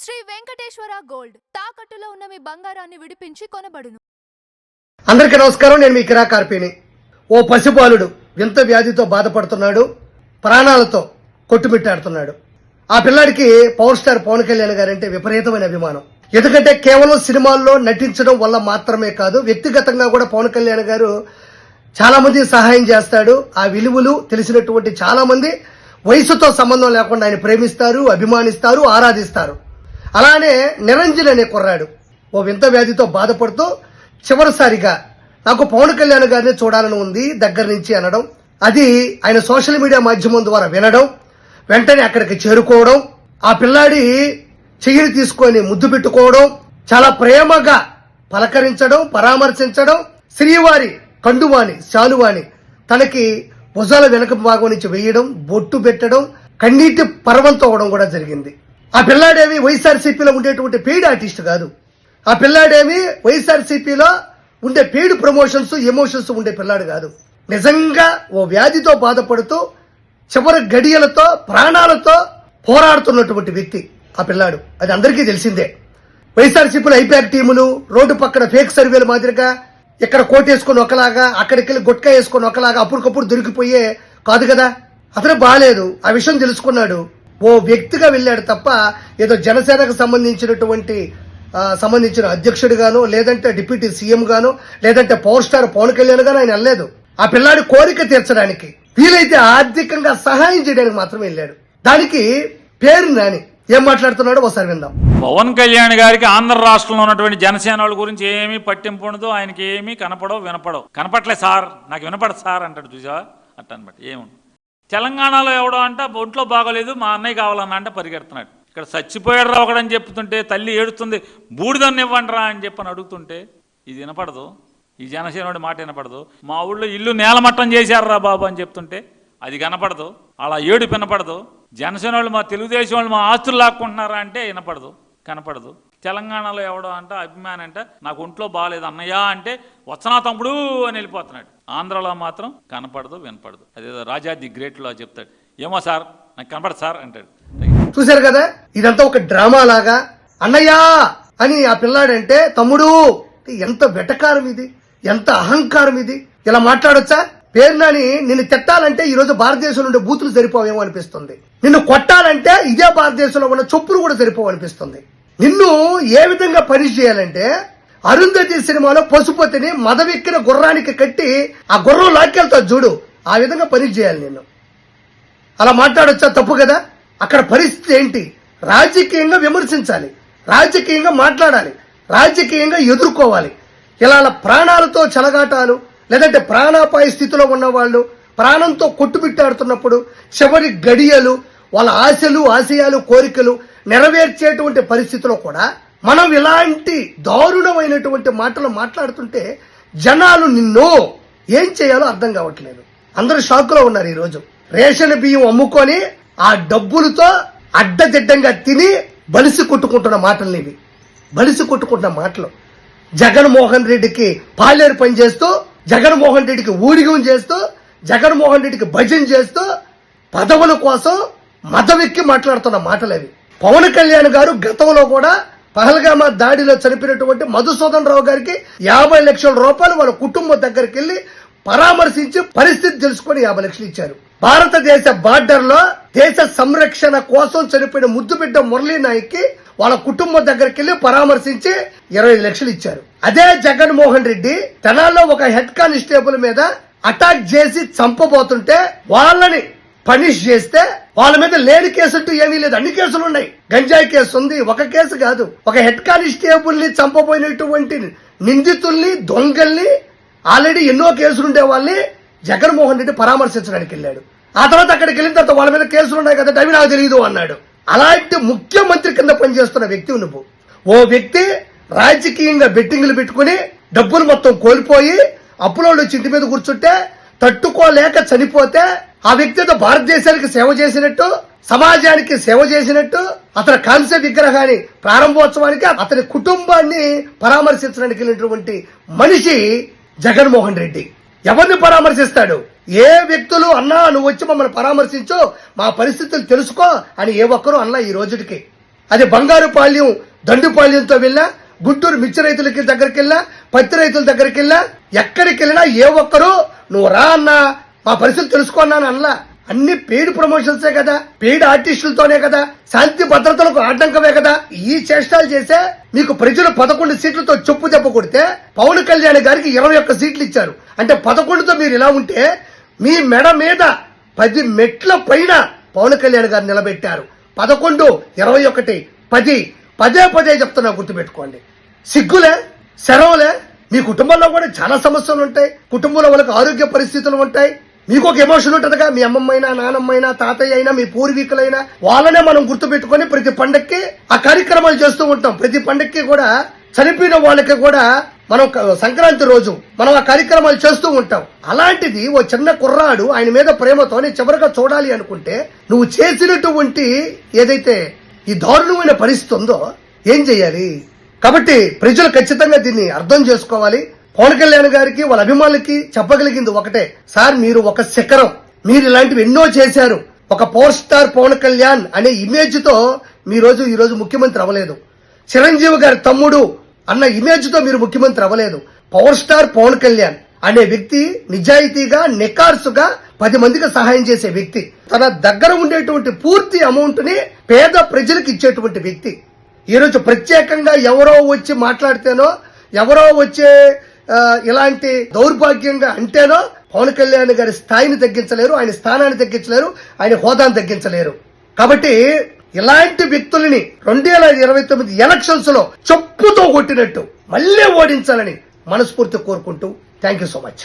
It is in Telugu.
శ్రీ వెంకటేశ్వర గోల్డ్ తాకట్టులో ఉన్న మీ బంగారాన్ని విడిపించి కొనబడును. అందరికీ నమస్కారం. నేను మీ కిరాకార్పిని. ఓ పసిబాలుడు వింత వ్యాధితో బాధపడుతున్నాడు, ప్రాణాలతో కొట్టుమిట్టాడుతున్నాడు. ఆ పిల్లాడికి పవర్ స్టార్ పవన్ కళ్యాణ్ గారంటే విపరీతమైన అభిమానం. ఎందుకంటే కేవలం సినిమాల్లో నటించడం వల్ల మాత్రమే కాదు, వ్యక్తిగతంగా కూడా పవన్ కళ్యాణ్ గారు చాలా మంది సహాయం చేస్తాడు. ఆ విలువలు తెలిసినటువంటి చాలా మంది వయసుతో సంబంధం లేకుండా ఆయన ప్రేమిస్తారు, అభిమానిస్తారు, ఆరాధిస్తారు. అలానే నిరంజన్ అనే కుర్రాడు ఓ వింత వ్యాధితో బాధపడుతూ చివరిసారిగా నాకు పవన్ కళ్యాణ్ గారిని చూడాలని ఉంది దగ్గర నుంచి అనడం, అది ఆయన సోషల్ మీడియా మాధ్యమం ద్వారా వినడం, వెంటనే అక్కడికి చేరుకోవడం, ఆ పిల్లాడి చెయ్యిని తీసుకొని ముద్దు పెట్టుకోవడం, చాలా ప్రేమగా పలకరించడం, పరామర్శించడం, శ్రీవారి కండువాని శాలువాని తనకి భుజాల వెనక భాగం నుంచి వేయడం, బొట్టు పెట్టడం, కన్నీటి పర్వంతో అవడం కూడా జరిగింది. ఆ పిల్లాడేమి వైఎస్ఆర్సీపీలో ఉండేటువంటి పెయిడ్ ఆర్టిస్ట్ కాదు. ఆ పిల్లాడేమి వైఎస్ఆర్సీపీలో ఉండే పెయిడ్ ప్రమోషన్స్, ఎమోషన్స్ ఉండే పిల్లాడు కాదు. నిజంగా ఓ వ్యాధితో బాధపడుతూ చివరి గడియలతో ప్రాణాలతో పోరాడుతున్నటువంటి వ్యక్తి ఆ పిల్లాడు. అది అందరికీ తెలిసిందే. వైఎస్ఆర్సీపీలో ఐపాక్ టీములు రోడ్డు పక్కన ఫేక్ సర్వేలు మాదిరిగా ఇక్కడ కోటేసుకొని ఒకలాగా, అక్కడికి వెళ్ళి గుట్కా వేసుకొని ఒకలాగా అప్పటికప్పుడు దొరికిపోయే కాదు కదా. అతను బాగాలేదు, ఆ విషయం తెలుసుకున్నాడు, ఓ వ్యక్తిగా వెళ్ళాడు తప్ప ఏదో జనసేనకు సంబంధించిన అధ్యక్షుడు గాను, లేదంటే డిప్యూటీ సీఎం గాను, లేదంటే పవర్ స్టార్ పవన్ కళ్యాణ్ గాను ఆయన వెళ్ళలేదు. ఆ పిల్లాడి కోరిక తీర్చడానికి, వీలైతే ఆర్థికంగా సహాయం చేయడానికి మాత్రమే వెళ్ళాడు. దానికి పేరు నాని ఏం మాట్లాడుతున్నాడో ఒకసారి విందాం. పవన్ కళ్యాణ్ గారికి ఆంధ్ర రాష్ట్రంలో ఉన్నటువంటి జనసేన వాళ్ళ గురించి ఏమీ పట్టింపు ఉండదు, ఆయనకి ఏమీ కనపడవు వినపడవు. కనపట్లే సార్, నాకు వినపడదు సార్ అంటాడు. చూసా అట్ట అనమాట. ఏముంది తెలంగాణలో ఎవడో అంట ఒంట్లో బాగోలేదు, మా అన్నయ్య కావాలన్నా అంటే పరిగెడుతున్నాడు. ఇక్కడ చచ్చిపోయాడు రా ఒకడని చెప్తుంటే తల్లి ఏడుస్తుంది, బూడిదన్ని ఇవ్వండి రా అని చెప్పని అడుగుతుంటే ఇది వినపడదు. ఈ జనసేనుడి మాట వినపడదు. మా ఊళ్ళో ఇల్లు నేలమట్టం చేశారు రా బాబు అని చెప్తుంటే అది కనపడదు. అలా ఏడు వినపడదు. జనసేన వాళ్ళు మా తెలుగుదేశం వాళ్ళు మా ఆస్తులు లాక్కుంటున్నారా అంటే వినపడదు, కనపడదు. తెలంగాణలో ఎవడో అంట అభిమాని అంట నాకు ఒంట్లో బాగాలేదు అన్నయ్య అంటే వచనా తమ్ముడు అని వెళ్ళిపోతున్నాడు. ఆంధ్రలో మాత్రం కనపడదు, వినపడదు. అదేదో రాజా ది గ్రేట్లో చెప్తాడు, ఏమో సార్ నాకు కనపడదు సార్ అంటాడు. చూశారు కదా, ఇదంతా ఒక డ్రామా లాగా. అన్నయ్యా అని ఆ పిల్లాడంటే తమ్ముడు, ఎంత వెటకారం ఇది, ఎంత అహంకారం ఇది. ఇలా మాట్లాడొచ్చా? పేరునాని నిన్ను తిట్టాలంటే ఈ రోజు భారతదేశంలో ఉండే బూతులు సరిపోవేమో అనిపిస్తుంది. నిన్ను కొట్టాలంటే ఇదే భారతదేశంలో ఉన్న చొప్పులు కూడా సరిపోవనిపిస్తుంది. నిన్ను ఏ విధంగా పని చేయాలంటే అరుంధతి సినిమాలో పశుపతిని మదవెక్కిన గుర్రానికి కట్టి ఆ గుర్రం లాక్కెళ్తాడు చూడు, ఆ విధంగా పని చేయాలి నిన్ను. అలా మాట్లాడొచ్చా? తప్పు కదా. అక్కడ పరిస్థితి ఏంటి? రాజకీయంగా విమర్శించాలి, రాజకీయంగా మాట్లాడాలి, రాజకీయంగా ఎదుర్కోవాలి. ఇలా ప్రాణాలతో చెలగాటాలు, లేదంటే ప్రాణాపాయ స్థితిలో ఉన్న వాళ్ళు ప్రాణంతో కొట్టుబిట్టాడుతున్నప్పుడు చివరి గడియలు, వాళ్ళ ఆశలు, ఆశయాలు, కోరికలు నెరవేర్చేటువంటి పరిస్థితిలో కూడా మనం ఇలాంటి దారుణమైనటువంటి మాటలు మాట్లాడుతుంటే జనాలు నిన్ను ఏం చేయాలో అర్థం కావట్లేదు. అందరూ షాక్ లో ఉన్నారు. ఈరోజు రేషన్ బియ్యం అమ్ముకొని ఆ డబ్బులతో అడ్డదిడ్డంగా తిని బలిసి కొట్టుకుంటున్న మాటలు ఇవి. బలిసి కొట్టుకుంటున్న మాటలు. జగన్మోహన్ రెడ్డికి పాలేరు పని చేస్తూ, జగన్మోహన్ రెడ్డికి ఊడిగం చేస్తూ, జగన్మోహన్ రెడ్డికి భజన చేస్తూ పదవుల కోసం మదవెక్కి మాట్లాడుతున్న మాటలు అవి. పవన్ కళ్యాణ్ గారు గతంలో కూడా పహల్గామా దాడిలో చనిపోయినటువంటి మధుసూదన్ రావు గారికి 50 లక్షల రూపాయలు వాళ్ళ కుటుంబం దగ్గరికి వెళ్లి పరామర్శించి పరిస్థితి తెలుసుకుని 50 లక్షలు ఇచ్చారు. భారతదేశ బార్డర్ లో దేశ సంరక్షణ కోసం చనిపోయిన ముద్దుబిడ్డ మురళీ నాయక్ కి వాళ్ళ కుటుంబం దగ్గరికి వెళ్లి పరామర్శించి 25 లక్షలు ఇచ్చారు. అదే జగన్మోహన్ రెడ్డి తెనాల్లో ఒక హెడ్ కానిస్టేబుల్ మీద అటాక్ చేసి చంపబోతుంటే వాళ్ళని పనిష్ చేస్తే వాళ్ళ మీద లేని కేసుంటూ ఏమీ లేదు, అన్ని కేసులు ఉన్నాయి. గంజాయి కేసు ఉంది, ఒక కేసు కాదు. ఒక హెడ్ కానిస్టేబుల్ ని చంపబోయినటువంటి నిందితుల్ని, దొంగల్ని, ఆల్రెడీ ఎన్నో కేసులు ఉండే వాళ్ళని జగన్మోహన్ రెడ్డి పరామర్శించడానికి వెళ్ళాడు. ఆ తర్వాత అక్కడికి వెళ్ళిన తర్వాత వాళ్ళ మీద కేసులు ఉన్నాయి కదా, అవి నాకు తెలియదు అన్నాడు. అలాంటి ముఖ్యమంత్రి కింద పనిచేస్తున్న వ్యక్తి నువ్వు. ఓ వ్యక్తి రాజకీయంగా బెట్టింగ్లు పెట్టుకుని డబ్బులు మొత్తం కోల్పోయి అప్పులో వచ్చి ఇంటి మీద కూర్చుంటే తట్టుకోలేక చనిపోతే ఆ వ్యక్తితో భారతదేశానికి సేవ చేసినట్టు, సమాజానికి సేవ చేసినట్టు, అతని కాంస్య విగ్రహాన్ని ప్రారంభోత్సవానికి అతని కుటుంబాన్ని పరామర్శించడానికి వెళ్ళినటువంటి మనిషి జగన్మోహన్ రెడ్డి. ఎవరిని పరామర్శిస్తాడు? ఏ వ్యక్తులు అన్నా నువ్వు వచ్చి మమ్మల్ని పరామర్శించు, మా పరిస్థితులు తెలుసుకో అని ఏ ఒక్కరూ అన్నా ఈ రోజుకి. అది బంగారుపాళ్యం దండుపాళ్యంతో వెళ్ళా, గుంటూరు మిర్చి రైతులకి దగ్గరికి వెళ్ళా, పత్తి రైతుల దగ్గరికి వెళ్ళా, ఎక్కడికి వెళ్ళినా ఏ ఒక్కరు నువ్వు రా అన్నా మా పరిస్థితి తెలుసుకున్నాను అనలా. అన్ని పెయిడ్ ప్రమోషన్సే కదా, పెయిడ్ ఆర్టిస్టులతోనే కదా, శాంతి భద్రతలకు ఆటంకమే కదా. ఈ చేష్టాలు చేసే మీకు ప్రజలు 11 సీట్లతో చెప్పు దెబ్బ కొడితే పవన్ కళ్యాణ్ గారికి 21 సీట్లు ఇచ్చారు. అంటే 11తో మీరు ఇలా ఉంటే మీ మెడ మీద 10 మెట్ల పైన పవన్ కళ్యాణ్ గారు నిలబెట్టారు. 11, 21, 10 పదే చెప్తున్నా, గుర్తుపెట్టుకోండి. సిగ్గులే, శరవులే. మీ కుటుంబంలో కూడా చాలా సమస్యలు ఉంటాయి, కుటుంబంలో వాళ్ళకి ఆరోగ్య పరిస్థితులు ఉంటాయి. మీకు ఒక ఎమోషన్ ఉంటుందిగా, మీ అమ్మమ్మైనా, నానమ్మైనా, తాతయ్య అయినా, మీ పూర్వీకులైనా వాళ్ళనే మనం గుర్తుపెట్టుకొని ప్రతి పండక్కి ఆ కార్యక్రమాలు చేస్తూ ఉంటాం. ప్రతి పండక్కి కూడా చనిపోయిన వాళ్ళకి కూడా మనం సంక్రాంతి రోజు మనం ఆ కార్యక్రమాలు చేస్తూ ఉంటాం. అలాంటిది ఓ చిన్న కుర్రాడు ఆయన మీద ప్రేమతో చివరిగా చూడాలి అనుకుంటే నువ్వు చేసినటువంటి ఏదైతే ఈ దారుణమైన పరిస్థితి ఉందో ఏం చెయ్యాలి? కాబట్టి ప్రజలు ఖచ్చితంగా దీన్ని అర్థం చేసుకోవాలి. పవన్ కళ్యాణ్ గారికి వాళ్ళ అభిమానులకి చెప్పగలిగింది ఒకటే, సార్ మీరు ఒక శిఖరం, మీరు ఇలాంటివి ఎన్నో చేశారు. ఒక పవర్ స్టార్ పవన్ కళ్యాణ్ అనే ఇమేజ్ తో ఈ రోజు ముఖ్యమంత్రి అవ్వలేదు. చిరంజీవి గారి తమ్ముడు అన్న ఇమేజ్ తో మీరు ముఖ్యమంత్రి అవ్వలేదు. పవర్ స్టార్ పవన్ కళ్యాణ్ అనే వ్యక్తి నిజాయితీగా, నికార్సుగా 10 మందికి సహాయం చేసే వ్యక్తి. తన దగ్గర ఉండేటువంటి పూర్తి అమౌంట్ ని పేద ప్రజలకు ఇచ్చేటువంటి వ్యక్తి. ఈ రోజు ప్రత్యేకంగా ఎవరో వచ్చి మాట్లాడితేనో, ఎవరో వచ్చే ఇలాంటి దౌర్భాగ్యంగా అంటేనో పవన్ కళ్యాణ్ గారి స్థాయిని తగ్గించలేరు, ఆయన స్థానాన్ని తగ్గించలేరు, ఆయన హోదాను తగ్గించలేరు. కాబట్టి ఇలాంటి వ్యక్తులని 2029 ఎలక్షన్స్ లో చెప్పుతో కొట్టినట్టు మళ్లీ ఓడించాలని మనస్ఫూర్తి కోరుకుంటూ థ్యాంక్ యూ సో మచ్.